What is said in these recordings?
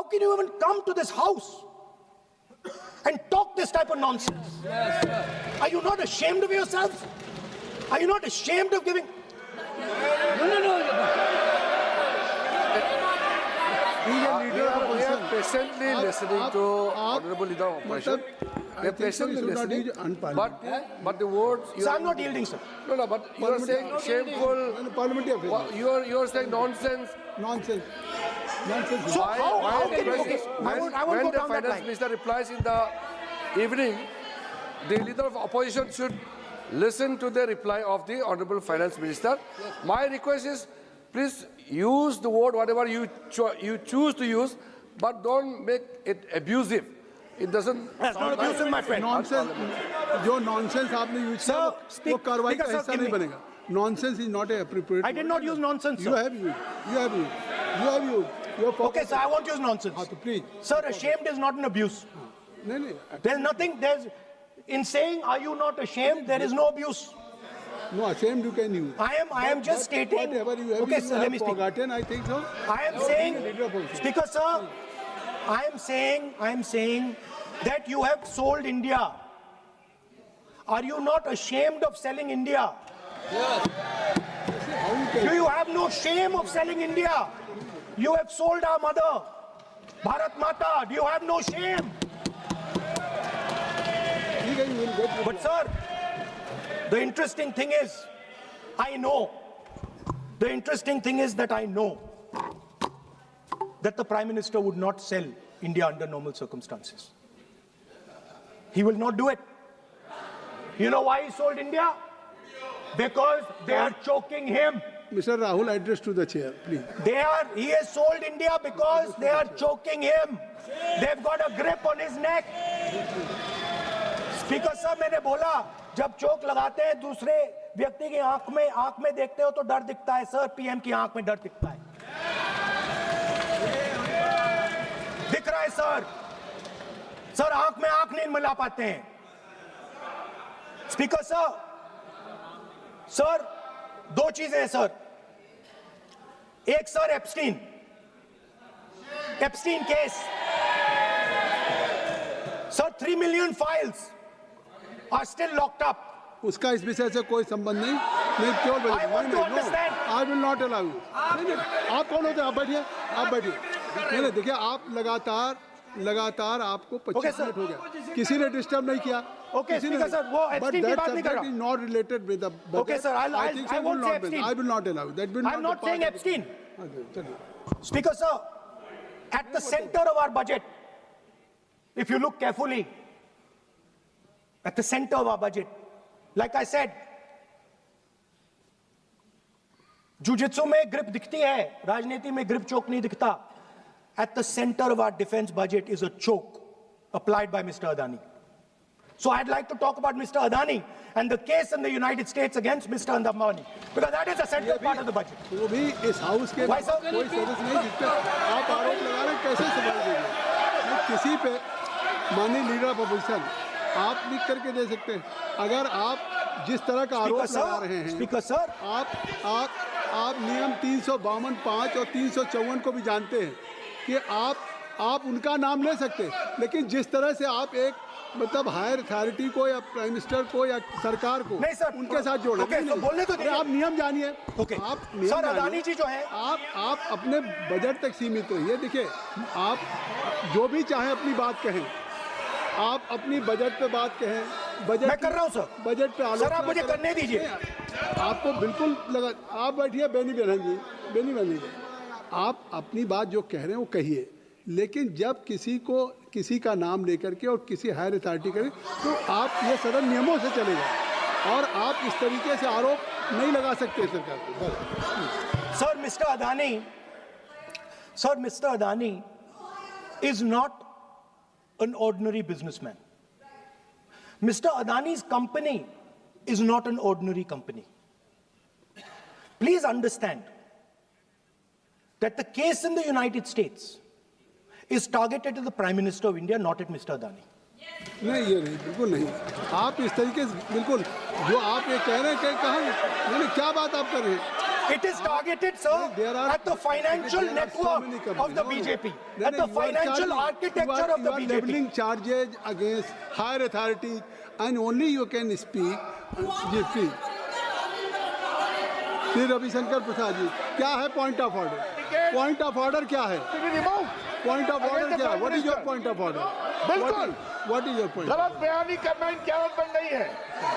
How can you even come to this house and talk this type of nonsense? Yes, sir. Are you not ashamed of yourselves? Are you not ashamed of giving? No. We are patiently listening to Honorable Leader of Opposition. We are patiently listening, but the words... So I'm not yielding, sir. No, but you are saying shameful... You are saying nonsense. Nonsense. So how can you... Okay, I won't When go the down that Finance line. Minister replies in the evening, the Leader of Opposition should listen to the reply of the Honorable Finance Minister. My request is, please use the word whatever you choose to use, but don't make it abusive. It doesn't. That's not abusive, my friend. Nonsense. जो nonsense आपने use किया वो कार्रवाई का हिस्सा नहीं बनेगा. Nonsense is not appropriate. I did not use nonsense, sir. You have used. Okay, sir, I won't use nonsense. Please. Sir, ashamed is not an abuse. No. There's nothing, in saying, are you not ashamed, there is no abuse. No, ashamed you can use. I am just stating. Whatever you have, Okay, sir, let me speak. forgotten, I think so. I am saying, Speaker, sir, I am saying that you have sold India. Are you not ashamed of selling India? Yes. Do you have no shame of selling India? You have sold our mother, Bharat Mata. Do you have no shame? But sir, the interesting thing is, I know that the Prime Minister would not sell India under normal circumstances. He will not do it. You know why he sold India? Because they are choking him. Mr. Rahul, address to the chair, please. He has sold India because they are choking him. They've got a grip on his neck. Speaker sir, मैंने बोला जब चोक लगाते हैं दूसरे व्यक्ति की आंख में देखते हो तो डर दिखता है सर. पीएम की आंख में डर दिखता है. दिख रहा है सर आंख में आंख नहीं मिला पाते हैं. स्पीकर सर दो चीजें हैं सर. एक sir Epstein case sir 3 million files are still locked up. उसका इस विषय से कोई संबंध नहीं. नहीं क्यों बोले? I want to understand. I will not allow you. नहीं, आप कौन होते हैं? आप बैठिए. नहीं, देखिए आप लगातार आपको 25 मिनट हो गया. किसी ने डिस्टर्ब नहीं किया. Okay, Speaker sir, वो Epstein की बात नहीं कर रहा. But that subject is not related with the budget. Okay, sir, I won't say Epstein. I will not allow you. That will not. I'm not saying Epstein. Okay. Speaker sir, at the center of our budget, if you look carefully, at the center of our budget, like I said, jujitsu में grip दिखती है, राजनीति में grip choke नहीं दिखता. At the center of our defense budget is a choke applied by Mr. Adani. So I'd like to talk about Mr. Adani and the case in the United States against Mr. Adani, because that is a central part of the budget. वो भी इस house के Why, sir? कोई सदस्य नहीं जिसपे आप आरोप लगा रहे हैं, कैसे सवाल देंगे? किसी पे माननीय लीडर ऑफ अपोजिशन आप लिख करके दे सकते हैं. अगर आप जिस तरह का आरोप लगा रहे हैं, स्पीकर सर, आप नियम 352, 5 और 354 को भी जानते हैं कि आप उनका नाम ले सकते हैं, लेकिन जिस तरह से आप एक मतलब हायर अथॉरिटी को या प्राइम मिनिस्टर को या सरकार को नहीं सर, उनके साथ जोड़े. तो बोलने तो आप नियम जानिए. आप नियम सर, जानिए. अदानी जी जो है, आप अपने बजट तक सीमित रहिए. देखिए आप जो भी चाहें अपनी बात कहें, आप अपनी बजट पे बात कहें. बजट मैं कर रहा हूं सर. बजट पे आलोचना सर आप मुझे करने दीजिए. आपको बिल्कुल लगा. आप बैठिए बेनी बहन जी, आप अपनी बात जो कह रहे हैं वो कहिए, लेकिन जब किसी का नाम लेकर के और किसी हायर अथॉरिटी करें तो आप ये सदन नियमों से चलेगा और आप इस तरीके से आरोप नहीं लगा सकते सरकार को. Sir, Mr. Adani is not an ordinary businessman. Mr. Adani's company is not an ordinary company. Please understand that the case in the United States is targeted at the Prime Minister of India, not at Mr. Adani. नहीं, ये नहीं, बिल्कुल नहीं. आप इस तरीके से बिल्कुल जो आप ये कह रहे हैं कि कहाँ, क्या बात आप कर रहे हैं? It is targeted, sir, There are- at the financial there are so network many of companies. the No, no. BJP, No, at no, the you are financial charging- architecture of the You are BJP. leveling charges against higher authorities, and only you can speak. Ji please. Shri Ravishankar प्रसाद जी, क्या है point of order? Point of order क्या है? Point of order क्या है? What is your point of order? बिल्कुल। What is your point? गलत बयानी करना इनकी आदत बन गई है।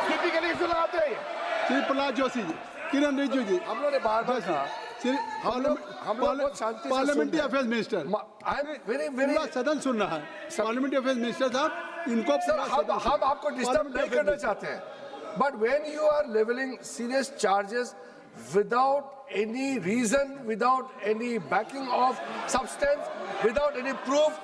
टिपिकली सुनाते हैं। श्री प्रहलाद जोशी जी, किरण रिजिजू जी, हम लोगों ने बार-बार कहा, श्री हम लोग बहुत शांति से पार्लियामेंट्री सुन रहे affairs minister, I am very पूरा सदन सुन रहा है। पार्लियामेंट्री अफेयर्स मिनिस्टर साहब, इनको सर, पूरा सदन हम आपको डिस्टर्ब Parliamentary नहीं करना Affairs चाहते हैं, but when you are levelling serious charges without any reason, without any backing of substance, without any proof,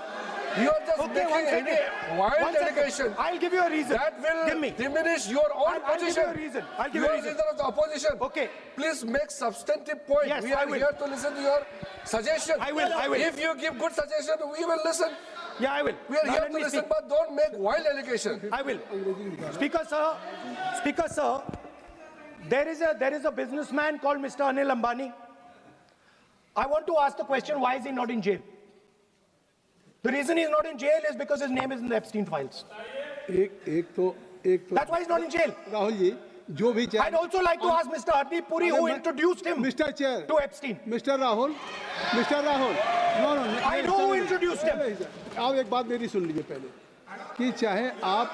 you are just Okay, one making any second. wild One second. allegation. I'll give you a reason. That will Give me. diminish your own I'll give you position. a reason. I'll give you you a are reason. leader of the opposition. Okay. Please make substantive point. Yes, we I are will. here to listen to your suggestion. I will. If you give good suggestion, we will listen. Yeah, I will. We are Now here let to me listen, speak. but don't make wild allegation. I will. Speaker, sir, there is a businessman called Mr. Anil Ambani. I want to ask the question, why is he not in jail? The reason he's not in jail is because his name is in the Epstein files. एक तो That's why he's not in jail. Rahul ji, जो भी I'd also like to ask Mr. Hardeep Puri, who introduced him mister chair, to Epstein. Mister Rahul, no no, I know who introduced him. आप एक बात मेरी सुन लीजिए पहले, कि चाहे आप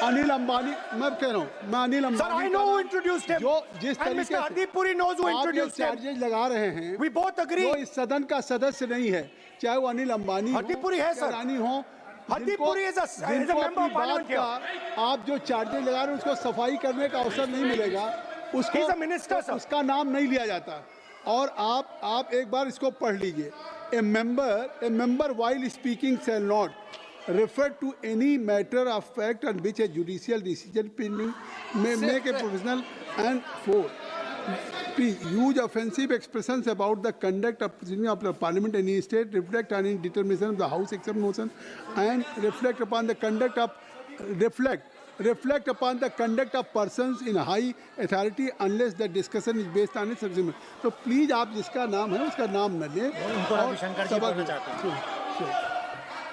अनिल अंबानी, मैं कह रहा हूँ, मैं Anil Ambani, Sir, I know who introduced him. जो जिस And तरीके Mr. से Hardeep Puri knows who आप ये introduced him. चार्जेज लगा रहे हैं, We both agree. वो इस सदन का सदस्य नहीं है, चाहे वो अनिल अंबानी हो, हरदीप पुरी है, या सर। रानी हो, हरदीप पुरी is a जिनको member of अपनी parliament बात का आप जो चार्जेज लगा रहे हैं उसको सफाई करने का अवसर नहीं मिलेगा, उसको He's a minister, sir. उसका नाम नहीं लिया जाता। और आप एक बार इसको पढ़ लीजिए, a member while speaking shall not refer to any matter of fact on which a judicial decision pending may make a professional and for please use offensive expressions about the conduct of proceeding of the parliament in any state, reflect on any determination of the house except motion, and reflect upon the conduct of persons in high authority unless the discussion is based on a subsequent. So please आप जिसका नाम है उसका नाम न लें।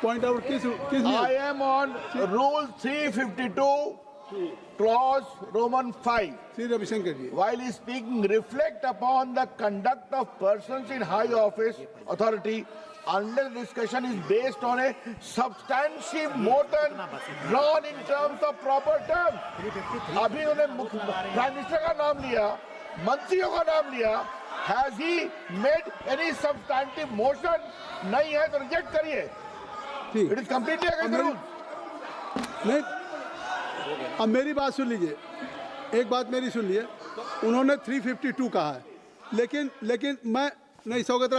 Point out किस I am on Rule 352, Clause Roman 5. Shri Ravishankar ji, While speaking, reflect upon the conduct of persons in high office authority unless discussion is based on a substantive motion drawn in terms of proper terms. अभी उन्होंने prime minister का नाम लिया, मंत्रियों का नाम लिया. Has he made any substantive motion? नहीं है तो रिजेक्ट करिए. ठीक। It is completely against the rules. नहीं, अब मेरी बात सुन लीजिए, एक बात मेरी सुन लीजिए, उन्होंने 352 कहा है, लेकिन मैं नहीं, सौगत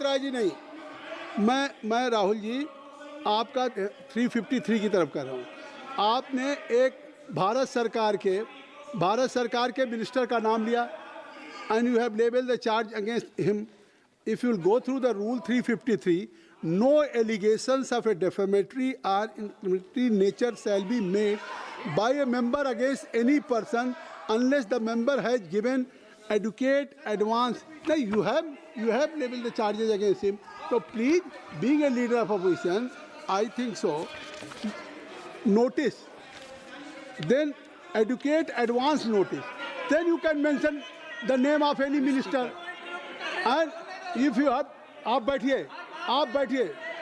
राय जी नहीं, मैं राहुल जी आपका 353 की तरफ कर रहा हूँ। आपने एक भारत सरकार के मिनिस्टर का नाम लिया, and you have labeled the charge against him. If you will go through the rule 353, no allegations of a defamatory or incriminatory nature shall be made by a member against any person unless the member has given adequate advance. Now you have labeled the charges against him. So please, being a leader of opposition, I think so. Notice, then adequate advance notice. Then you can mention the name of any minister. And if you have, आप बैठिए,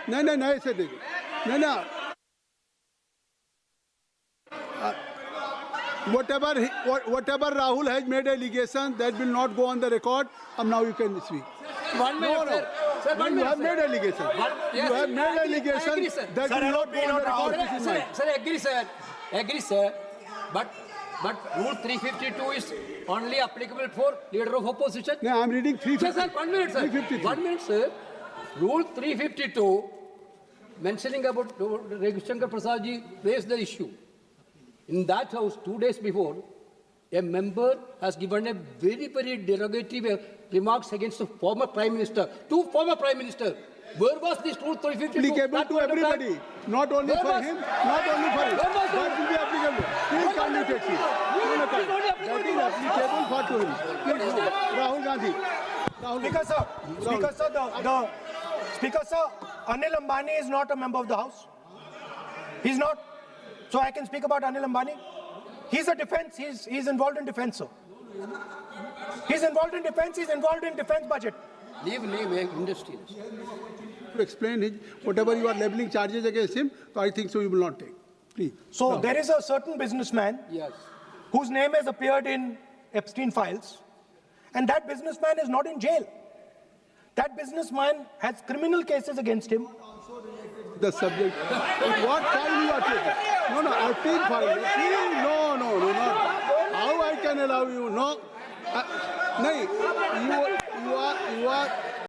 नहीं ऐसे देखिए, नहीं, whatever Rahul has made allegation, that will not go on the record. And now you can speak. 1 minute, sir. Sir, 1 You minute, have sir. made allegation. Yes, You have made I agree, allegation sir. that Sir, will not go on the record. This is mine. Sir, agree, sir. But Rule 352 is only applicable for leader of opposition. No, I'm reading Sir, 350. 1 minute, sir. 353. 1 minute, sir. Rule 352, mentioning about Ravishankar Prasad ji raised the issue. In that house, 2 days before, a member has given a very, very derogatory way remarks against the former Prime Minister, two former Prime Ministers. Where was this Rule 352? Applicable That to point of time? everybody, not only Where for was- him, not only for him. Where was That it? will be applicable. Please can you take it? It is only That is applicable for to him. Please, no. Rahul Gandhi. Rahul Speaker sir, Speaker sir, Speaker sir, Anil Ambani is not a member of the House. He's not. So I can speak about Anil Ambani. He's a defense. He's involved in defense, sir. He's involved in defense. He's involved in defense budget. Leave industries. to explain his, whatever you are leveling charges against him, so I think so you will not take. Please. So there is a certain businessman Yes. whose name has appeared in Epstein files, and that businessman is not in jail. That businessman has criminal cases against him. The subject. What file you are taking? No, Epstein file. Please, no, not. How I can allow you? No. No, you are